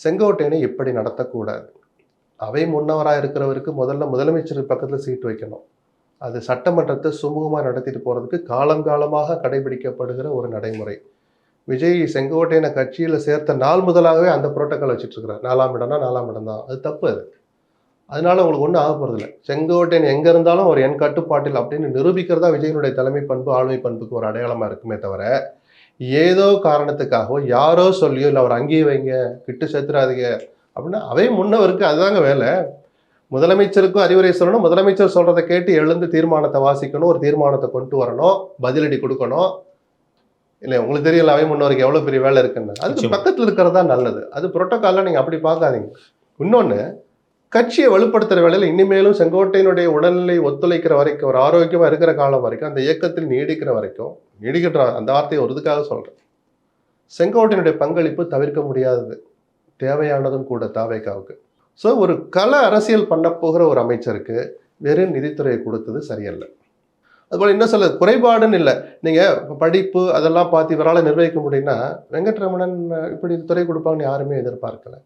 செங்கோட்டையனை எப்படி நடத்தக்கூடாது. அவை முன்னவராக இருக்கிறவருக்கு முதல்ல முதலமைச்சர் பக்கத்தில் சீட் வைக்கணும். அது சட்டமன்றத்தை சுமூகமாக நடத்திட்டு போகிறதுக்கு காலங்காலமாக கடைபிடிக்கப்படுகிற ஒரு நடைமுறை. விஜய் செங்கோட்டையனை கட்சியில் சேர்த்த நாள் முதலாகவே அந்த புரோட்டோக்கால் வச்சுட்டு இருக்கிறார். 4ஆம் இடம்னா 4ஆம் இடம் தான். அது தப்பு. அது அதனால உங்களுக்கு ஒன்றும் ஆக போகிறதில்ல. செங்கோட்டையன் எங்கே இருந்தாலும் அவர் என் கட்டுப்பாட்டில் அப்படின்னு நிரூபிக்கிறதா விஜயனுடைய தலைமை பண்பு, ஆளுமை பண்புக்கு ஒரு அடையாளமாக இருக்குமே தவிர, ஏதோ காரணத்துக்காகவோ யாரோ சொல்லியோ இல்லை அவர் அங்கேயே வைங்க, கிட்டு சேர்த்துறாதீங்க அப்படின்னா அவை முன்னவருக்கு அதுதாங்க வேலை. முதலமைச்சருக்கும் அறிவுரை சொல்லணும், முதலமைச்சர் சொல்றதை கேட்டு எழுந்து தீர்மானத்தை வாசிக்கணும், ஒரு தீர்மானத்தை கொண்டு வரணும், பதிலடி கொடுக்கணும். இல்லை உங்களுக்கு தெரியல அவை முன்னவருக்கு எவ்வளோ பெரிய வேலை இருக்குன்னு. அதுக்கு பக்கத்தில் இருக்கிறதா நல்லது. அது புரோட்டோக்காலில் நீங்கள் அப்படி பார்க்காதீங்க. இன்னொன்று, கட்சியை வலுப்படுத்துகிற வேலையில் இனிமேலும் செங்கோட்டையனுடைய உடல்நிலை ஒத்துழைக்கிற வரைக்கும், ஒரு ஆரோக்கியமாக இருக்கிற காலம் வரைக்கும், அந்த இயக்கத்தில் நீடிக்கிற வரைக்கும், நீடிக்கிற அந்த வார்த்தையை ஒரு இதுக்காக சொல்கிறேன், செங்கோட்டையனுடைய பங்களிப்பு தவிர்க்க முடியாதது, தேவையானதும் கூட தாவேக்காவுக்கு. ஸோ ஒரு கள அரசியல் பண்ண போகிற ஒரு அமைச்சருக்கு வெறும் நிதித்துறையை கொடுத்தது சரியல்ல. அதுபோல் இன்னும் சில குறைபாடுன்னு இல்லை. நீங்கள் படிப்பு அதெல்லாம் பார்த்து இவரால் நிர்வகிக்க முடியும்னா வெங்கட்ரமணன் இப்படி துறை கொடுப்பாங்கன்னு யாருமே எதிர்பார்க்கல.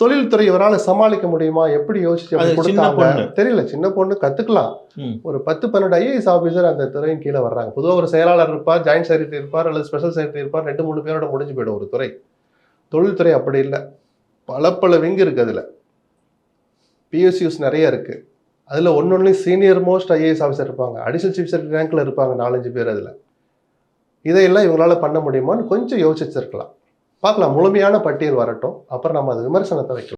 தொழில்துறை இவரால் சமாளிக்க முடியுமா, எப்படி யோசிச்சு கொடுத்தாங்க தெரியல. சின்ன பொண்ணு கற்றுக்கலாம். ஒரு 10-12 ஐஏஎஸ் ஆஃபீஸர் அந்த துறையின் கீழே வர்றாங்க. பொதுவாக ஒரு செயலாளர் இருப்பார், ஜாயின்ட் செக்ரட்டரி இருப்பார், அல்லது ஸ்பெஷல் செக்ரட்டரி இருப்பார். 2-3 பேரோட முடிஞ்சு போயிடும் ஒரு துறை. தொழில்துறை அப்படி இல்லை. பல விங்கு இருக்குது. அதில் பிஎஸ்யூஸ் நிறைய இருக்குது. அதில் ஒன்று சீனியர் மோஸ்ட் ஐஏஎஸ் ஆஃபீஸர் இருப்பாங்க, அடிஷனல் சீஃப் செக்ரட்டரி ரேங்கில் இருப்பாங்க 4-5 பேர். அதில் இதையெல்லாம் இவங்களால பண்ண முடியுமான்னு கொஞ்சம் யோசிச்சிருக்கலாம். பார்க்கலாம், முழுமையான பட்டியல் வரட்டும், அப்புறம் நம்ம அது விமர்சனத்தை வைக்கலாம்.